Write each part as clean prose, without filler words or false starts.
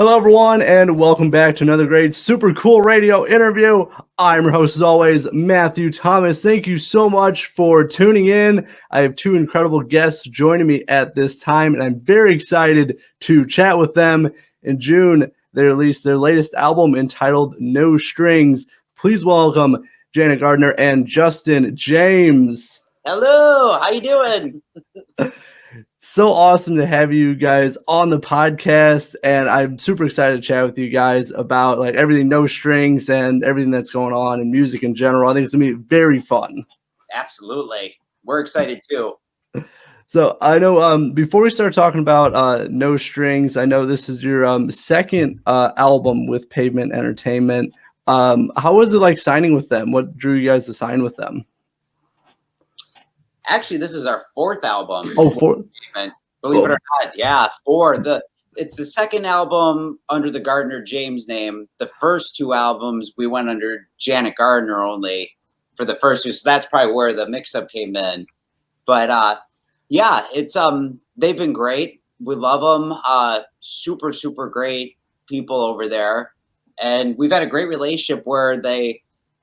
Hello, everyone, and welcome back to another great super cool radio interview. I'm your host, as always, Matthew Thomas. Thank you so much for tuning in. I have two incredible guests joining me at this time, and I'm very excited to chat with them. In June, they released their latest album entitled No Strings. Please welcome Janet Gardner and Justin James. Hello, how you doing? So awesome to have you guys on the podcast, and I'm super excited to chat with you guys about like everything No Strings and everything that's going on in music in general. I think it's gonna be very fun. Absolutely. We're excited too. So I know before we start talking about No Strings, I know this is your second album with Pavement Entertainment. How was it like signing with them? What drew you guys to sign with them? Actually, this is our fourth album. Oh, fourth. Believe it or not, yeah, it's the second album under the Gardner James name. The first two albums we went under Janet Gardner only for the first two, so that's probably where the mix-up came in. But yeah, it's they've been great. We love them. Super great people over there, and we've had a great relationship where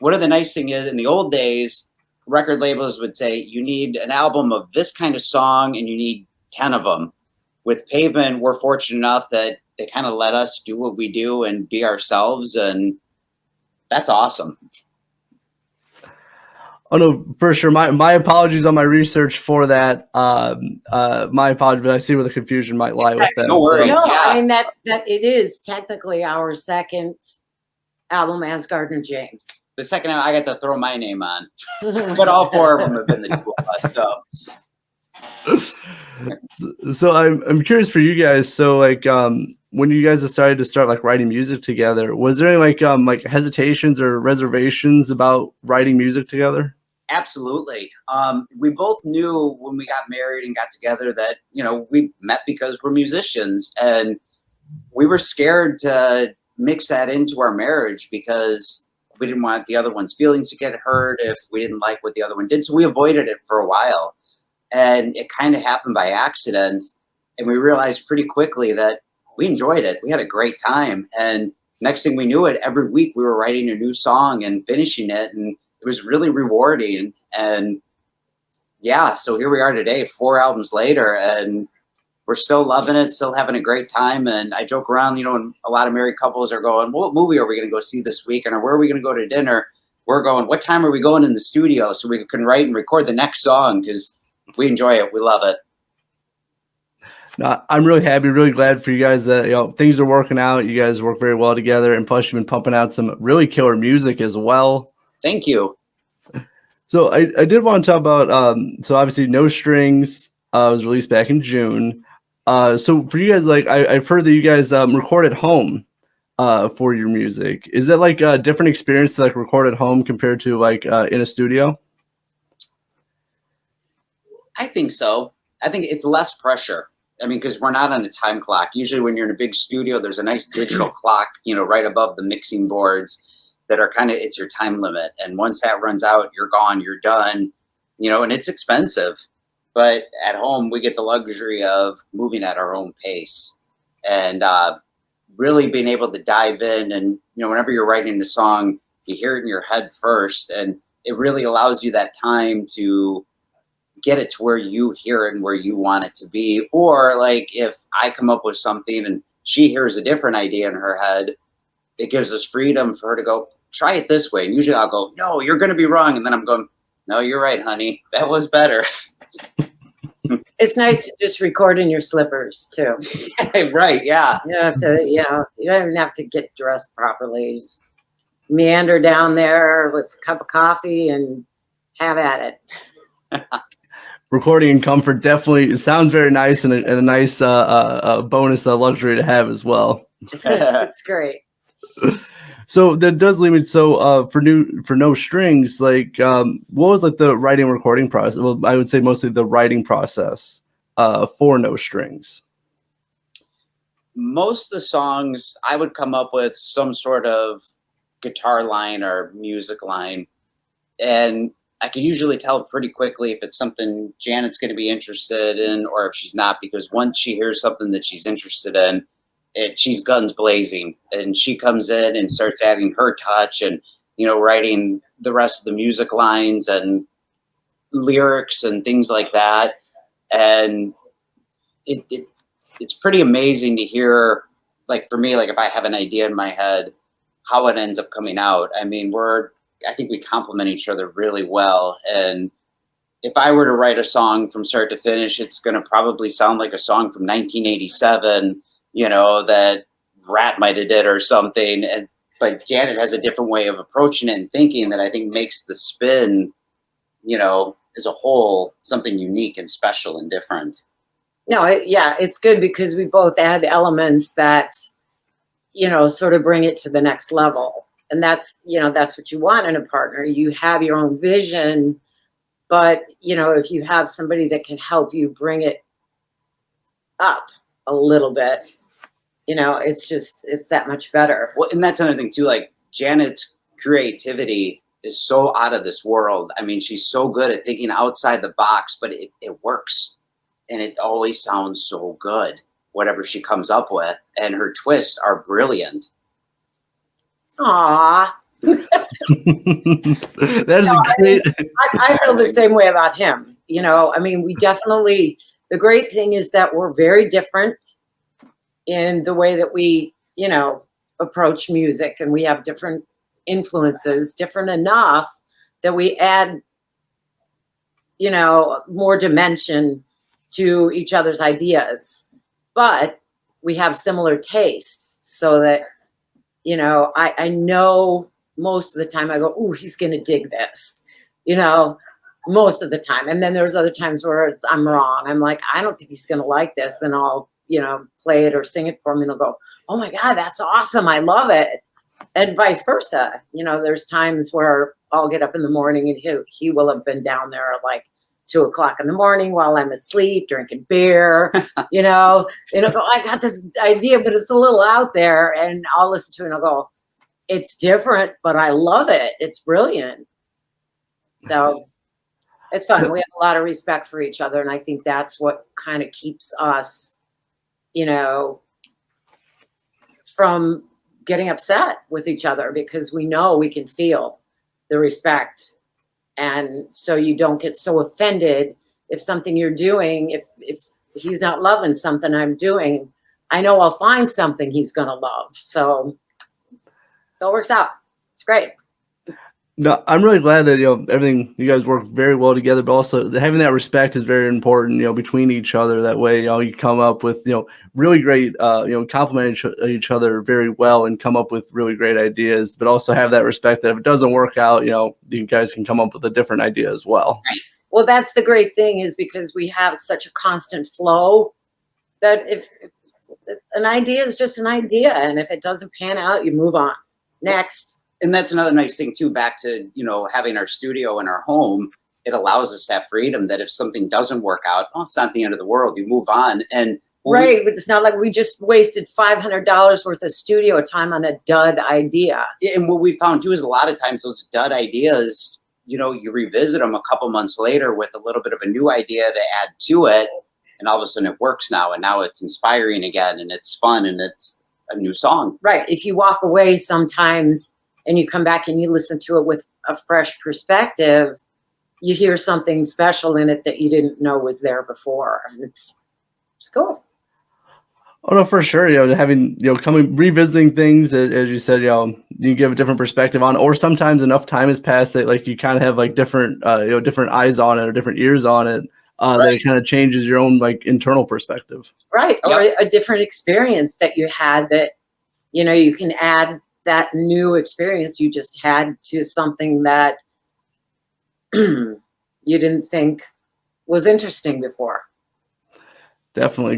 one of the nice thing is in the old days, record labels would say you need an album of this kind of song and you need 10 of them. With Pavement, we're fortunate enough that they kind of let us do what we do and be ourselves, and that's awesome. Oh no, for sure. My apologies on my research for that. My apologies, but I see where the confusion might lie with that. No worries. No, Yeah. I mean that it is technically our second album as Gardner James. The second I got to throw my name on, but all four of them have been the two of us. So I'm curious for you guys. So like when you guys decided to start like writing music together, was there any like hesitations or reservations about writing music together? Absolutely. We both knew when we got married and got together that, we met because we're musicians, and we were scared to mix that into our marriage because we didn't want the other one's feelings to get hurt if we didn't like what the other one did. So we avoided it for a while, and it kind of happened by accident. And we realized pretty quickly that we enjoyed it. We had a great time. And next thing we knew it, every week we were writing a new song and finishing it. And it was really rewarding. And yeah, so here we are today, 4 albums later, and we're still loving it, still having a great time. And I joke around, and a lot of married couples are going, what movie are we going to go see this weekend? Or where are we going to go to dinner? We're going, what time are we going in the studio so we can write and record the next song? Because we enjoy it. We love it. No, I'm really happy, really glad for you guys that things are working out. You guys work very well together, and plus you've been pumping out some really killer music as well. Thank you. So I did want to talk about so obviously No Strings was released back in June. So for you guys, like I've heard that you guys record at home for your music. Is that like a different experience to like record at home compared to like in a studio? I think so. I think it's less pressure. I mean, because we're not on a time clock. Usually when you're in a big studio, there's a nice digital clock, right above the mixing boards that are it's your time limit. And once that runs out, you're gone, you're done, and it's expensive. But at home, we get the luxury of moving at our own pace and really being able to dive in. And, whenever you're writing a song, you hear it in your head first. And it really allows you that time to get it to where you hear it and where you want it to be. Or like if I come up with something and she hears a different idea in her head, it gives us freedom for her to go, try it this way. And usually I'll go, no, you're going to be wrong. And then I'm going, no, you're right, honey. That was better. It's nice to just record in your slippers too. Right, yeah. You don't have to, you don't even have to get dressed properly. Just meander down there with a cup of coffee and have at it. Recording in comfort definitely sounds very nice, and a nice bonus luxury to have as well. It's great. So that does lead me. So for No Strings, like what was like the writing and recording process? Well, I would say mostly the writing process for No Strings. Most of the songs I would come up with some sort of guitar line or music line, and I can usually tell pretty quickly if it's something Janet's going to be interested in or if she's not, because once she hears something that she's interested in, she's guns blazing, and she comes in and starts adding her touch and, writing the rest of the music lines and lyrics and things like that. And it's pretty amazing to hear, like, for me, like, if I have an idea in my head, how it ends up coming out. I mean, I think we complement each other really well. And if I were to write a song from start to finish, it's going to probably sound like a song from 1987, that Rat might have did or something. But Janet has a different way of approaching it and thinking that I think makes the spin, as a whole, something unique and special and different. No, it's good because we both add elements that, sort of bring it to the next level. And that's what you want in a partner. You have your own vision, but, if you have somebody that can help you bring it up a little bit, it's that much better. Well, and that's another thing too, like Janet's creativity is so out of this world. I mean, she's so good at thinking outside the box, but it works. And it always sounds so good, whatever she comes up with. And her twists are brilliant. Aww. That is great. I feel the same way about him. I mean, we definitely, the great thing is that we're very different in the way that we, approach music, and we have different influences, different enough that we add, more dimension to each other's ideas. But we have similar tastes, so that, I know most of the time I go, ooh, he's going to dig this, most of the time. And then there's other times where I'm wrong. I'm like, I don't think he's going to like this. And I'll, play it or sing it for him, and he'll go, oh my God, that's awesome. I love it. And vice versa. There's times where I'll get up in the morning and he will have been down there at like 2 o'clock in the morning while I'm asleep, drinking beer, and I'll go, I got this idea, but it's a little out there. And I'll listen to it and I'll go, it's different, but I love it. It's brilliant. So it's fun. We have a lot of respect for each other. And I think that's what kind of keeps us, from getting upset with each other, because we know we can feel the respect. And so you don't get so offended if something you're doing, if he's not loving something I'm doing, I know I'll find something he's going to love. So it works out. It's great. No, I'm really glad that, everything, you guys work very well together, but also having that respect is very important, between each other. That way, you come up with, really great, complement each other very well and come up with really great ideas, but also have that respect that if it doesn't work out, you guys can come up with a different idea as well. Right. Well, that's the great thing, is because we have such a constant flow that if an idea is just an idea, and if it doesn't pan out, you move on. Next. And that's another nice thing too, back to, having our studio in our home, it allows us to have freedom that if something doesn't work out, it's not the end of the world. You move on. And right. But it's not like we just wasted $500 worth of studio time on a dud idea. And what we found too is a lot of times those dud ideas, you revisit them a couple months later with a little bit of a new idea to add to it. And all of a sudden it works now. And now it's inspiring again, and it's fun, and it's a new song. Right. If you walk away sometimes and you come back and you listen to it with a fresh perspective, you hear something special in it that you didn't know was there before. And it's cool. Oh no, for sure. Having, revisiting things, as you said, you give a different perspective on, or sometimes enough time has passed that like you kind of have like different, different eyes on it or different ears on it, right, that it kind of changes your own like internal perspective. Right. Or a different experience that you had that, you can add that new experience you just had to something that you didn't think was interesting before. Definitely.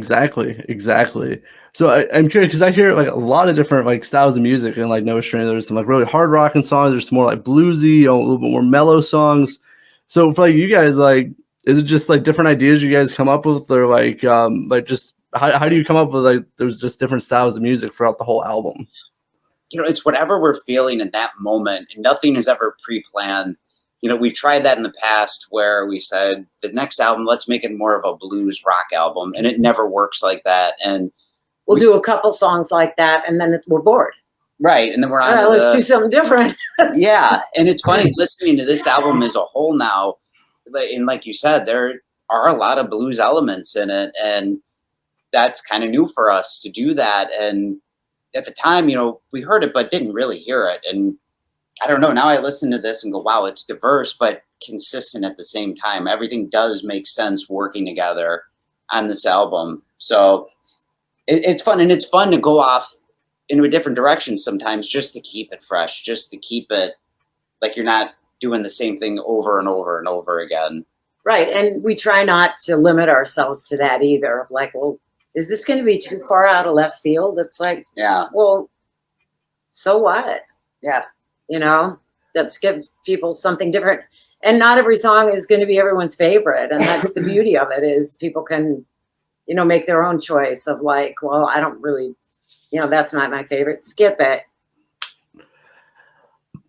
Exactly. So I'm curious, because I hear like a lot of different like styles of music and like No Strain. There's some like really hard rocking songs. There's some more like bluesy, a little bit more mellow songs. So for like you guys, like, is it just like different ideas you guys come up with, or like just how do you come up with like there's just different styles of music throughout the whole album? It's whatever we're feeling in that moment, and nothing is ever pre-planned. We've tried that in the past where we said the next album, let's make it more of a blues rock album, and it never works like that. And we'll do a couple songs like that, and then we're bored. Right, and then we're on. All right, let's do something different. Yeah, and it's funny listening to this album as a whole now, and like you said, there are a lot of blues elements in it, and that's kind of new for us to do that. And at the time, you know, we heard it but didn't really hear it. And I don't know, now I listen to this and go, wow, it's diverse but consistent at the same time. Everything does make sense working together on this album. So it's fun, and it's fun to go off into a different direction sometimes just to keep it fresh, just to keep it like you're not doing the same thing over and over and over again. Right. And we try not to limit ourselves to that either. Like, well, is this going to be too far out of left field? It's like, yeah, well, so what? Yeah. You know, let's give people something different. And not every song is going to be everyone's favorite. And that's the beauty of it, is people can, you know, make their own choice of like, well, I don't really, you know, that's not my favorite. Skip it.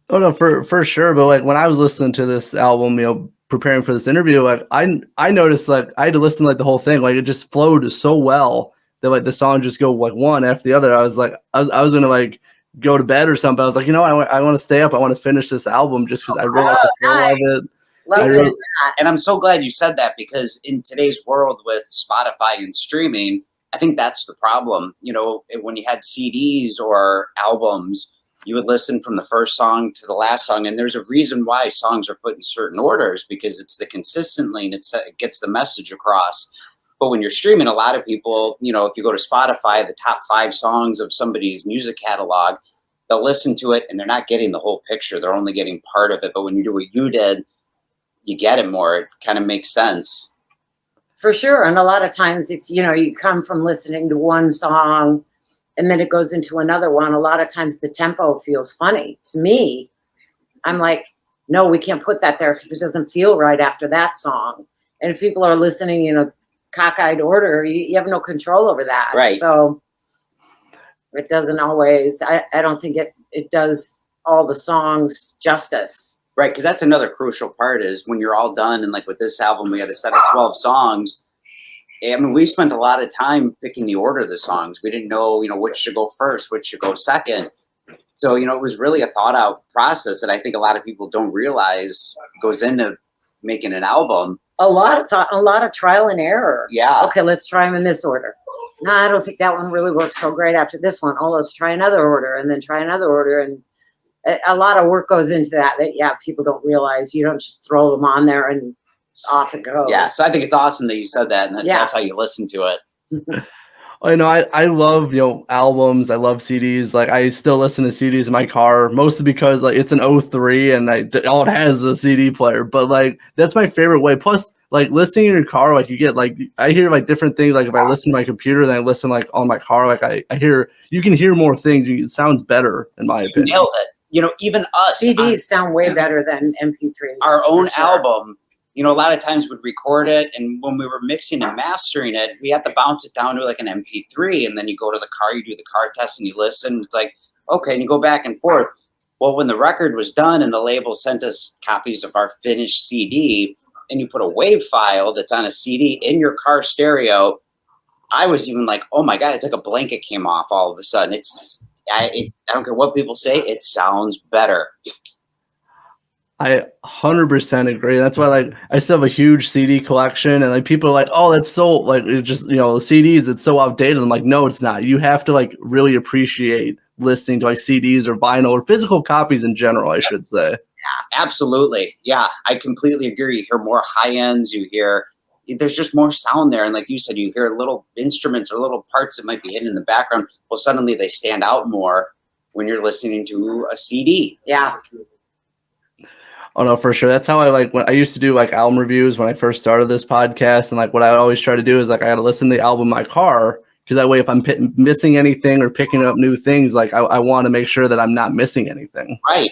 Oh no, for sure. But like when I was listening to this album, you know, preparing for this interview, like I noticed like I had to listen to like the whole thing. Like it just flowed so well that like the song just go like one after the other. I was like, I was gonna like go to bed or something. I was like, you know, I want to stay up. I want to finish this album just because I really like the flow of it. And I'm so glad you said that, because in today's world with Spotify and streaming, I think that's the problem. You know, when you had CDs or albums, you would listen from the first song to the last song. And there's a reason why songs are put in certain orders, because it's the consistently and it gets the message across. But when you're streaming, a lot of people, you know, if you go to Spotify, the top 5 songs of somebody's music catalog, they'll listen to it and they're not getting the whole picture. They're only getting part of it. But when you do what you did, you get it more. It kind of makes sense. For sure. And a lot of times, if, you know, you come from listening to one song and then it goes into another one, a lot of times the tempo feels funny. To me, I'm like, no, we can't put that there because it doesn't feel right after that song. And if people are listening in a cockeyed order, you have no control over that. Right. So it doesn't always, I don't think it does all the songs justice. Right, because that's another crucial part, is when you're all done, and like with this album, we had a set of 12 songs. I mean, we spent a lot of time picking the order of the songs. We didn't know, you know, which should go first, which should go second. So, you know, it was really a thought out process that I think a lot of people don't realize goes into making an album. A lot of thought, a lot of trial and error. Yeah. Okay, let's try them in this order. No, I don't think that one really works so great after this one. Oh, let's try another order, and then try another order. And a lot of work goes into that, yeah, people don't realize. You don't just throw them on there and off it goes. Yeah, so I think it's awesome that you said that, and that's how you listen to it. You know, I love, you know, albums. I love CDs. Like I still listen to CDs in my car, mostly because like it's an 03 and all it has is a CD player. But like that's my favorite way. Plus, like listening in your car, like you get like I hear like different things. Like if I listen to my computer, then I listen like on my car. Like I hear, you can hear more things. It sounds better in my opinion. You nailed it. You know, even us. CDs sound way better than MP3s. Our own album, you know, a lot of times we'd record it, and when we were mixing and mastering it, we had to bounce it down to like an MP3, and then you go to the car, you do the car test, and you listen. It's like, okay, and you go back and forth. Well, when the record was done and the label sent us copies of our finished CD, and you put a WAV file that's on a CD in your car stereo, I was even like, oh my God, it's like a blanket came off all of a sudden. I don't care what people say, it sounds better. I 100% agree. That's why, like, I still have a huge CD collection, and like people are like, "Oh, that's so like it just, you know, CDs, it's so outdated." I'm like, no, it's not. You have to like really appreciate listening to like CDs or vinyl or physical copies in general, I should say. Yeah, absolutely. Yeah, I completely agree. You hear more high ends. You hear there's just more sound there, and like you said, you hear little instruments or little parts that might be hidden in the background. Well, suddenly they stand out more when you're listening to a CD. Yeah. Oh no, for sure. That's how I like when I used to do like album reviews when I first started this podcast. And like what I would always try to do is like I got to listen to the album in my car, because that way if I'm missing anything or picking up new things, like I want to make sure that I'm not missing anything. Right.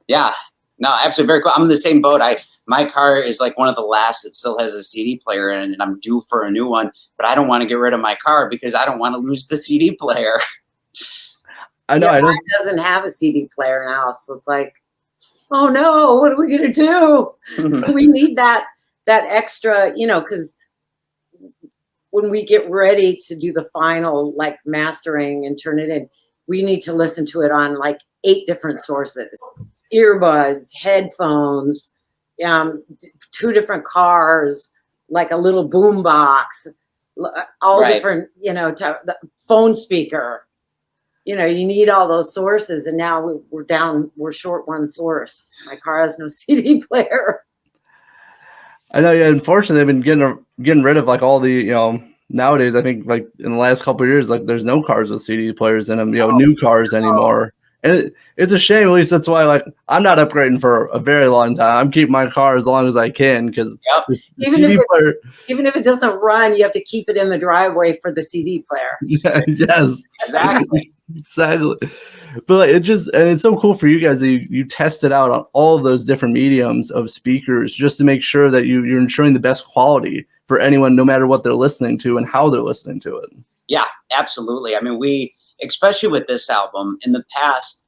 Yeah. No, absolutely. Very cool. I'm in the same boat. My car is like one of the last that still has a CD player in it, and I'm due for a new one, but I don't want to get rid of my car because I don't want to lose the CD player. I know. Yeah, mine doesn't have a CD player now, so it's like, oh no, what are we gonna do? We need that extra, you know, because when we get ready to do the final like mastering and turn it in, we need to listen to it on like 8 different sources, earbuds, headphones, 2 different cars, like a little boom box, all different, the phone speaker. You need all those sources, and now we're short one source. My car has no CD player. I know. Yeah, unfortunately, they've been getting rid of like all the nowadays. I think like in the last couple of years, like there's no cars with CD players in them. New cars anymore, and it's a shame. At least that's why like I'm not upgrading for a very long time. I'm keeping my car as long as I can because even if it doesn't run, you have to keep it in the driveway for the CD player. Yes, exactly. Exactly. But like, it's so cool for you guys that you test it out on all of those different mediums of speakers just to make sure that you're ensuring the best quality for anyone, no matter what they're listening to and how they're listening to it. Yeah, absolutely. I mean, we, especially with this album, in the past,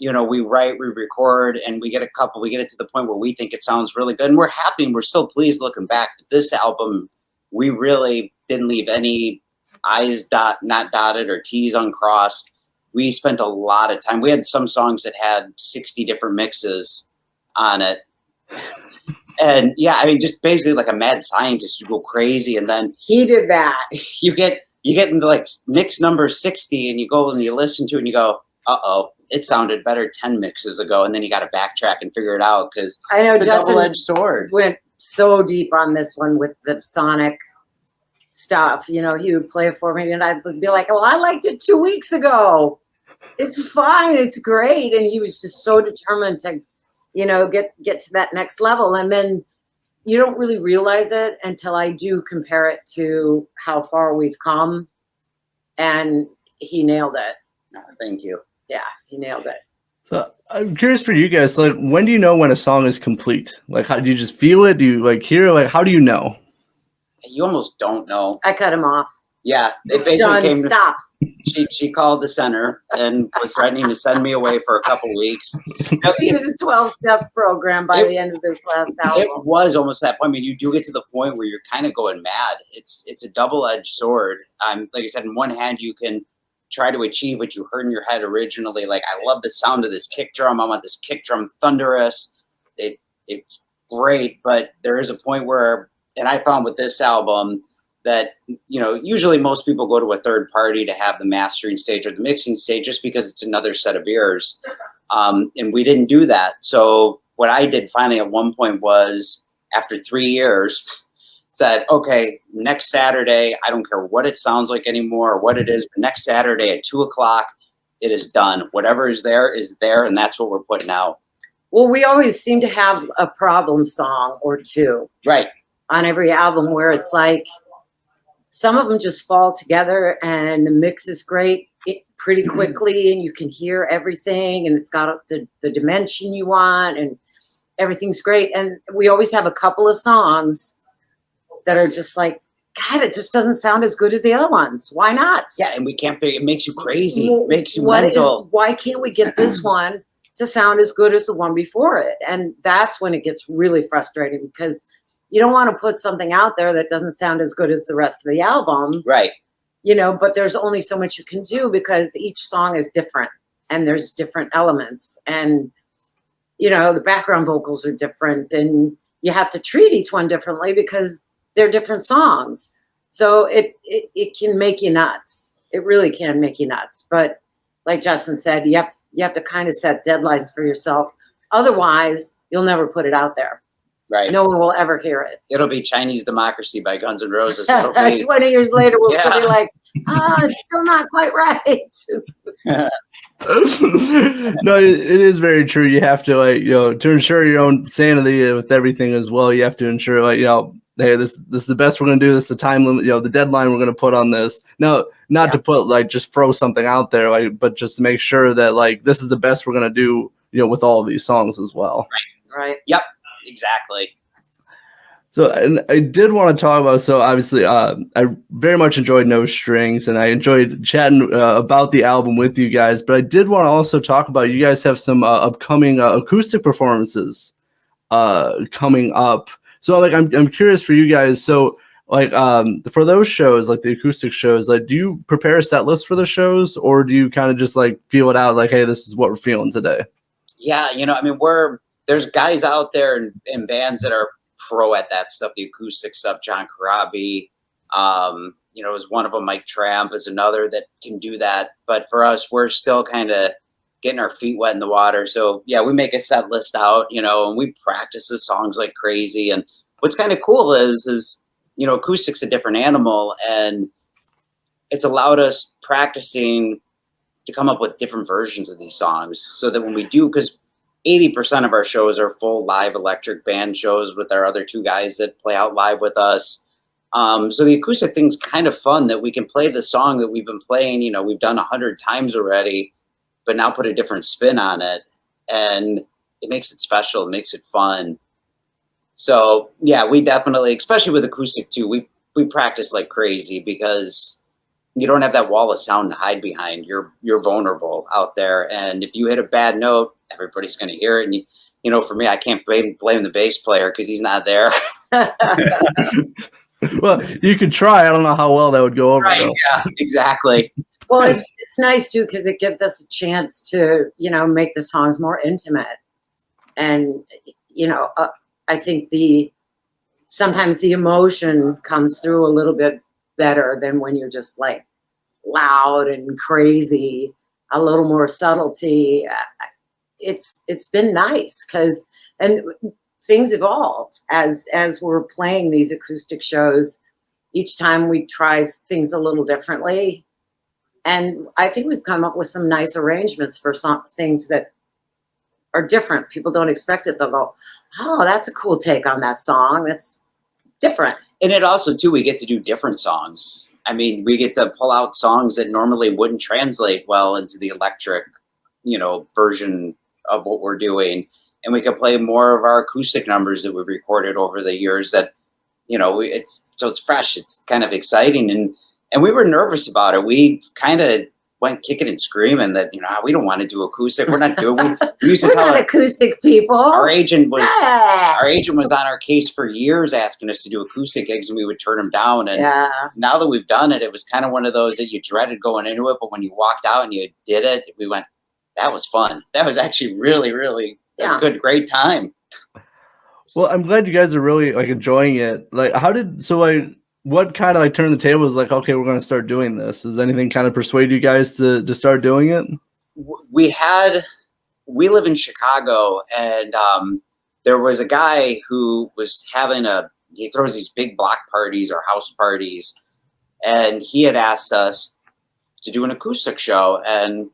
we write, we record, and we get it to the point where we think it sounds really good, and we're happy and we're still pleased looking back. This album, we really didn't leave any I's not dotted or T's uncrossed. We spent a lot of time. We had some songs that had 60 different mixes on it. And yeah, I mean, just basically like a mad scientist, you go crazy. And then he did that. You get into like mix number 60 and you go and you listen to it and you go, uh-oh, it sounded better 10 mixes ago. And then you got to backtrack and figure it out because I know it's a Justin double-edged sword. Went so deep on this one with the sonic stuff. He would play it for me and I'd be like, well, I liked it 2 weeks ago. It's fine. It's great. And he was just so determined to, get to that next level. And then you don't really realize it until I do compare it to how far we've come. And he nailed it. Thank you. Yeah, he nailed it. So I'm curious for you guys, like, when do you know when a song is complete? Like, how do you just feel it? Do you like hear it? Like, how do you know? You almost don't know. I cut him off. Yeah, it basically came. Stop. She called the center and was threatening to send me away for a couple weeks. We did a 12-step program by the end of this last album. It was almost that point. I mean, you do get to the point where you're kind of going mad. It's a double-edged sword. Like I said, in one hand, you can try to achieve what you heard in your head originally. Like, I love the sound of this kick drum. I want this kick drum thunderous. It's great, but there is a point where, and I found with this album, that, usually most people go to a third party to have the mastering stage or the mixing stage just because it's another set of ears. And we didn't do that. So what I did finally at one point was, after 3 years, said, okay, next Saturday, I don't care what it sounds like anymore or what it is, but next Saturday at 2:00, it is done. Whatever is there, and that's what we're putting out. Well, we always seem to have a problem song or two. Right. On every album where it's like, some of them just fall together and the mix is great pretty quickly and you can hear everything and it's got the dimension you want and everything's great. And we always have a couple of songs that are just like, God, it just doesn't sound as good as the other ones. Why not? Yeah, and we can't it makes you crazy. It makes you mental. Why can't we get this one to sound as good as the one before it? And that's when it gets really frustrating because you don't want to put something out there that doesn't sound as good as the rest of the album. Right. But there's only so much you can do because each song is different and there's different elements and, the background vocals are different and you have to treat each one differently because they're different songs. So it can make you nuts. It really can make you nuts. But like Justin said, you have to kind of set deadlines for yourself. Otherwise, you'll never put it out there. Right. No one will ever hear it. It'll be Chinese Democracy by Guns N' Roses. 20 years later, we'll still be like, it's still not quite right. No, it is very true. You have to, to ensure your own sanity with everything as well. You have to ensure, hey, this is the best we're going to do. This is the time limit, the deadline we're going to put on this. No, not to put, just throw something out there, but just to make sure that, this is the best we're going to do, with all of these songs as well. Right. Yep. Exactly. So, and I did want to talk about, so obviously I very much enjoyed No Strings and I enjoyed chatting about the album with you guys, but I did want to also talk about, you guys have some upcoming acoustic performances coming up. So I'm curious for you guys. So like for those shows, like the acoustic shows, like do you prepare a set list for the shows, or do you kind of just like feel it out, like, hey, this is what we're feeling today? Yeah, I mean, there's guys out there in bands that are pro at that stuff, the acoustic stuff. John Karabi, is one of them. Mike Tramp is another that can do that. But for us, we're still kind of getting our feet wet in the water. So yeah, we make a set list out, and we practice the songs like crazy. And what's kind of cool is acoustic's a different animal, and it's allowed us practicing to come up with different versions of these songs, so that when we do, because 80% of our shows are full live electric band shows with our other two guys that play out live with us. So the acoustic thing's kind of fun, that we can play the song that we've been playing, we've done 100 times already, but now put a different spin on it, and it makes it special. It makes it fun. So yeah, we definitely, especially with acoustic too, we practice like crazy, because you don't have that wall of sound to hide behind. You're vulnerable out there, and if you hit a bad note, everybody's going to hear it. And for me, I can't blame the bass player because he's not there. Well, you could try. I don't know how well that would go over. Right? Though. Yeah, exactly. Well, it's nice too, because it gives us a chance to make the songs more intimate, and I think sometimes the emotion comes through a little bit better than when you're just like loud and crazy. A little more subtlety. It's been nice, and things evolve as we're playing these acoustic shows. Each time we try things a little differently, and I think we've come up with some nice arrangements for some things that are different. People don't expect it. They'll go, "Oh, that's a cool take on that song. That's different." And it also too, we get to do different songs. I mean, we get to pull out songs that normally wouldn't translate well into the electric, version of what we're doing. And we can play more of our acoustic numbers that we've recorded over the years that, it's fresh. It's kind of exciting. And we were nervous about it. We kind of went kicking and screaming that, we don't want to do acoustic. We're not doing, we used to We're tell not acoustic people. Our agent was on our case for years, asking us to do acoustic gigs, and we would turn them down. And now that we've done it, it was kind of one of those that you dreaded going into it, but when you walked out and you did it, we went, that was fun. That was actually really, really a great time. Well, I'm glad you guys are really like enjoying it. Like, what kind of like turned the tables? Like, okay, we're going to start doing this. Does anything kind of persuade you guys to start doing it? We live in Chicago, and there was a guy who was he throws these big block parties or house parties, and he had asked us to do an acoustic show, and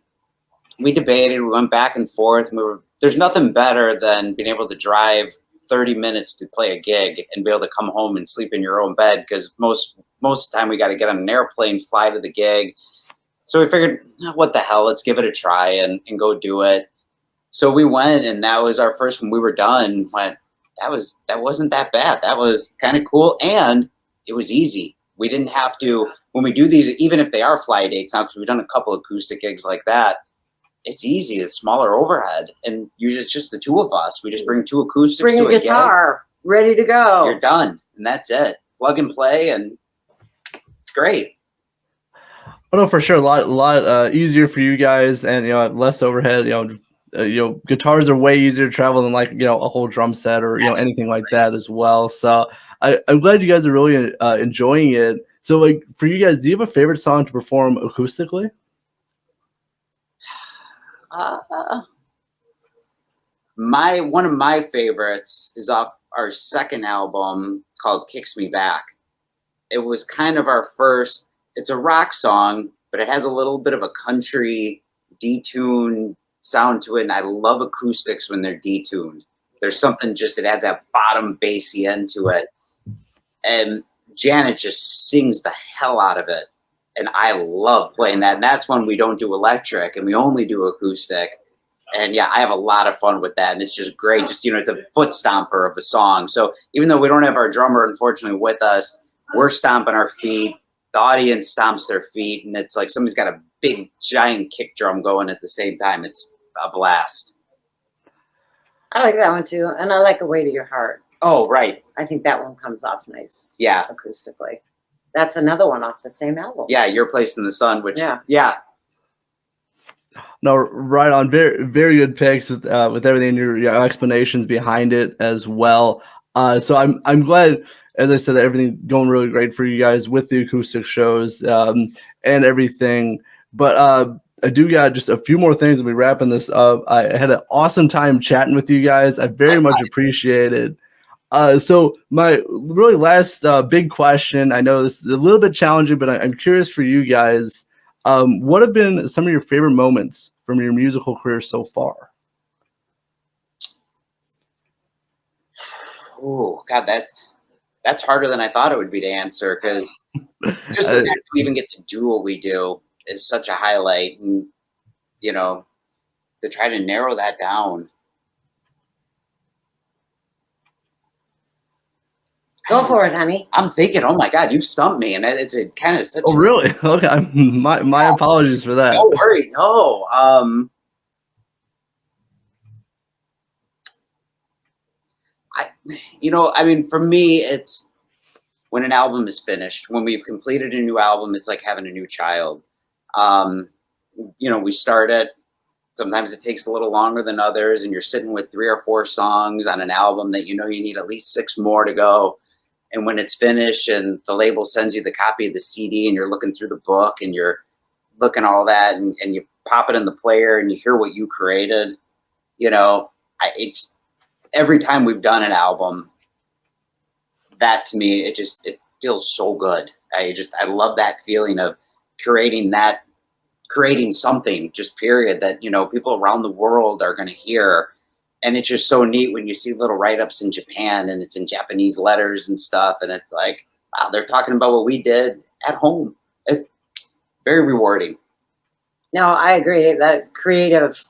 we debated. We went back and forth. And there's nothing better than being able to drive 30 minutes to play a gig and be able to come home and sleep in your own bed, because most of the time we got to get on an airplane, fly to the gig. So we figured, what the hell, let's give it a try and go do it. So we went, and that was our first one. We were done. That wasn't that bad. That was kind of cool, and it was easy. We didn't have to, when we do these, even if they are fly dates now, because we've done a couple acoustic gigs like that, it's easy. It's smaller overhead, and usually it's just the two of us. We just bring two acoustics. Bring a guitar, ready to go. You're done, and that's it. Plug and play, and it's great. Oh no, for sure, a lot easier for you guys, and less overhead. Guitars are way easier to travel than like a whole drum set or anything like that as well. So I'm glad you guys are really enjoying it. So like for you guys, do you have a favorite song to perform acoustically? One of my favorites is off our second album called Kicks Me Back. It was kind of our first. It's a rock song, but it has a little bit of a country detuned sound to it, and I love acoustics when they're detuned. There's something it adds that bottom bassy end to it, and Janet just sings the hell out of it. And I love playing that. And that's when we don't do electric and we only do acoustic. And yeah, I have a lot of fun with that. And it's just great. Just, it's a foot stomper of a song. So even though we don't have our drummer, unfortunately, with us, we're stomping our feet. The audience stomps their feet. And it's like somebody's got a big, giant kick drum going at the same time. It's a blast. I like that one too. And I like A Way to Your Heart. Oh, right. I think that one comes off nice. Yeah. Acoustically. That's another one off the same album. Yeah, Your Place in the Sun, which yeah. No, right on. Very, very good picks with everything, your explanations behind it as well. So I'm glad, as I said, that everything going really great for you guys with the acoustic shows and everything. But I do got just a few more things to be wrapping this up. I had an awesome time chatting with you guys. I very much appreciate it. So my really last big question, I know this is a little bit challenging, but I'm curious for you guys. What have been some of your favorite moments from your musical career so far? Oh, God, that's harder than I thought it would be to answer, because just the fact that we even get to do what we do is such a highlight. And, to try to narrow that down. Go for it, honey. I'm thinking, oh my God, you've stumped me, and it's a kind of such. Oh, really? Okay, my apologies for that. No worry, no. For me, it's when an album is finished. When we've completed a new album, it's like having a new child. We start it. Sometimes it takes a little longer than others, and you're sitting with 3 or 4 songs on an album that you need at least 6 more to go. And when it's finished and the label sends you the copy of the CD and you're looking through the book and you're looking all that and you pop it in the player and you hear what you created, it's every time we've done an album, that to me, it feels so good. I love that feeling of creating something, just period, that, people around the world are going to hear. And it's just so neat when you see little write-ups in Japan and it's in Japanese letters and stuff. And it's like, wow, they're talking about what we did at home. It's very rewarding. No, I agree. That creative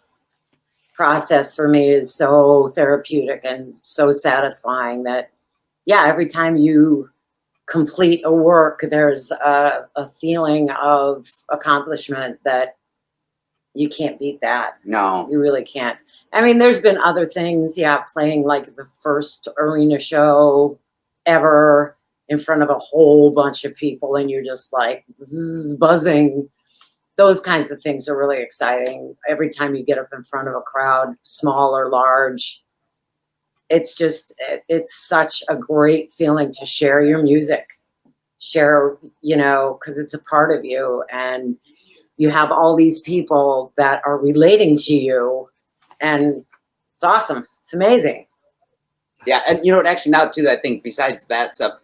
process for me is so therapeutic and so satisfying that, every time you complete a work, there's a feeling of accomplishment that you can't beat that. No. You really can't. I mean, there's been other things, playing like the first arena show ever in front of a whole bunch of people and you're just like buzzing. Those kinds of things are really exciting. Every time you get up in front of a crowd, small or large, it's such a great feeling to share your music. Share, because it's a part of you, and you have all these people that are relating to you, and it's awesome. It's amazing. Yeah, and actually now too, I think besides that stuff,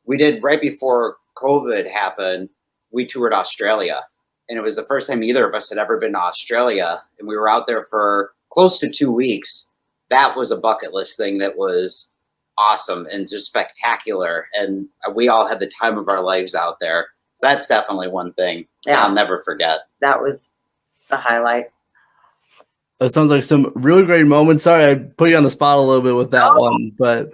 we did right before COVID happened, we toured Australia. And it was the first time either of us had ever been to Australia. And we were out there for close to 2 weeks. That was a bucket list thing that was awesome and just spectacular. And we all had the time of our lives out there. So that's definitely one thing I'll never forget. That was the highlight. That sounds like some really great moments. Sorry, I put you on the spot a little bit with that one, but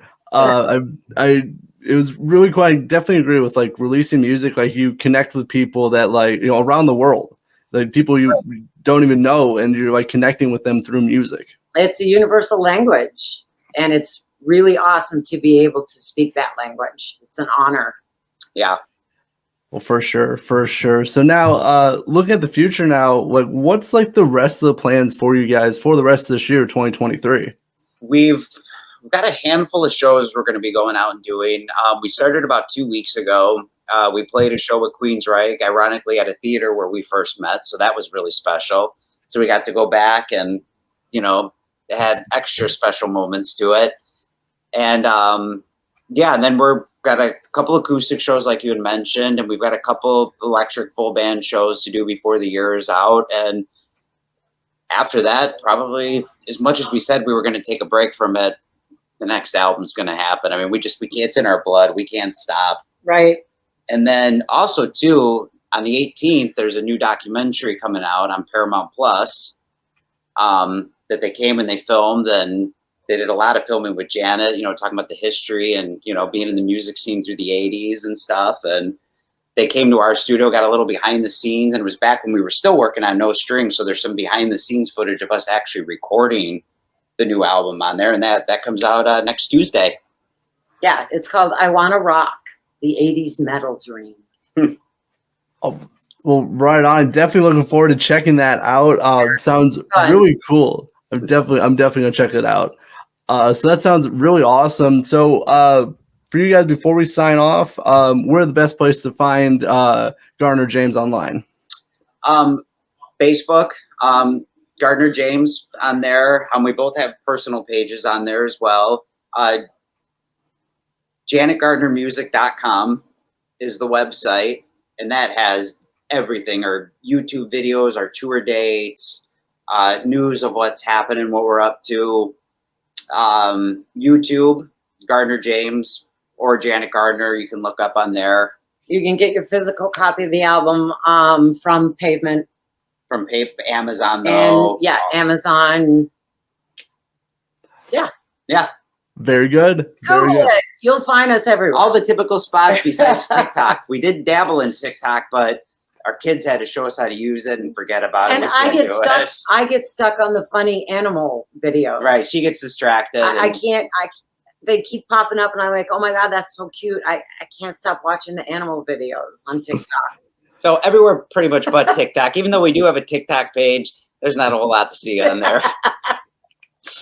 it was really cool. I definitely agree with like releasing music. Like you connect with people that around the world, like people you don't even know, and you're like connecting with them through music. It's a universal language, and it's really awesome to be able to speak that language. It's an honor. Yeah. Well, for sure. So now, looking at the future now, what's like the rest of the plans for you guys for the rest of this year, 2023? We've got a handful of shows we're going to be going out and doing. We started about 2 weeks ago. We played a show with Queensryche, ironically at a theater where we first met. So that was really special. So we got to go back and, it had extra special moments to it. And and then we're got a couple acoustic shows like you had mentioned, and we've got a couple electric full band shows to do before the year is out. And after that, probably as much as we said we were going to take a break from it, the next album's going to happen. I mean, we can't, it's in our blood. We can't stop. Right. And then also too, on the 18th, there's a new documentary coming out on Paramount Plus that they came and they filmed, and they did a lot of filming with Janet, talking about the history and, being in the music scene through the 80s and stuff. And they came to our studio, got a little behind the scenes, and it was back when we were still working on No Strings. So there's some behind the scenes footage of us actually recording the new album on there. And that comes out next Tuesday. Yeah, it's called I Wanna Rock, the 80s Metal Dream. Oh, well, right on. Definitely looking forward to checking that out. Sounds really cool. I'm definitely gonna check it out. So that sounds really awesome. So for you guys, before we sign off, where the best place to find Gardner James online? Facebook, Gardner James on there. We both have personal pages on there as well. JanetGardnerMusic.com is the website, and that has everything, our YouTube videos, our tour dates, news of what's happening, what we're up to. YouTube, Gardner James or Janet Gardner, you can look up on there. You can get your physical copy of the album from Pavement. From Amazon, though. And yeah, Amazon. Yeah. Yeah. Very good. Cool. Very good. You'll find us everywhere. All the typical spots besides TikTok. We did dabble in TikTok, but our kids had to show us how to use it and forget about it. And I get stuck on the funny animal videos. Right. She gets distracted. I can't. They keep popping up, and I'm like, oh my God, that's so cute. I can't stop watching the animal videos on TikTok. So everywhere pretty much but TikTok. Even though we do have a TikTok page, there's not a whole lot to see on there.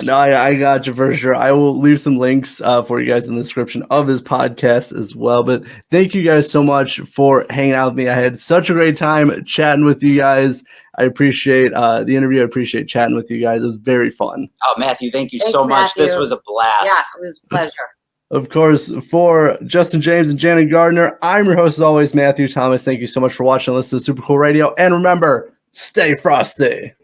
No, I got you for sure. I will leave some links for you guys in the description of this podcast as well. But thank you guys so much for hanging out with me. I had such a great time chatting with you guys. I appreciate the interview. I appreciate chatting with you guys. It was very fun. Oh, Matthew, thank you so much. Matthew. This was a blast. Yeah, it was a pleasure. Of course, for Justin James and Janet Gardner, I'm your host as always, Matthew Thomas. Thank you so much for watching and listening to Super Cool Radio. And remember, stay frosty.